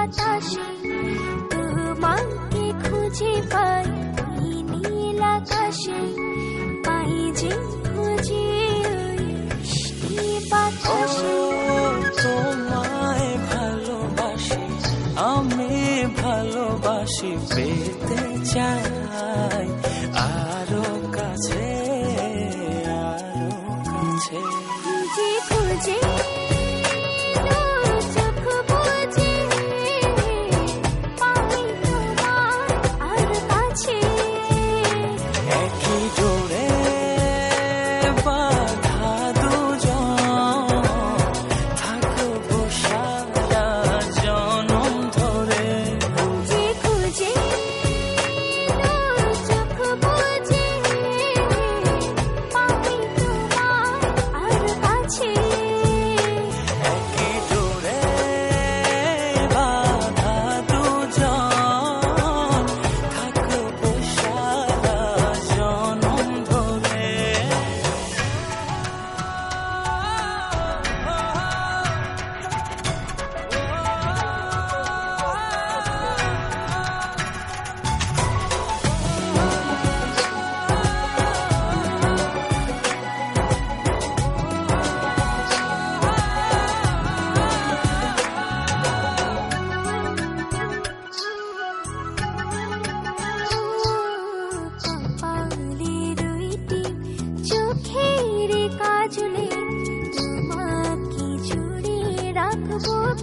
বাতাসে তোমাকে খুঁজে পাই নীল আকাশে, পাই যে খুঁজে বৃষ্টি বাতাসে। তোমায় ভালোবাসি, আমি ভালোবাসি, পেতে চাই আরো কাছে, আরো কাছে। খুঁজে খুঁজে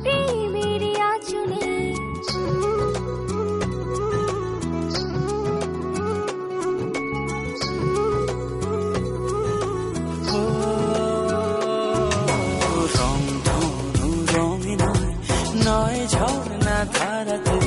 প্রেমের আঁচলে। রং ধনু রঙে নয়, নয় ঝর্ণা ধারাতে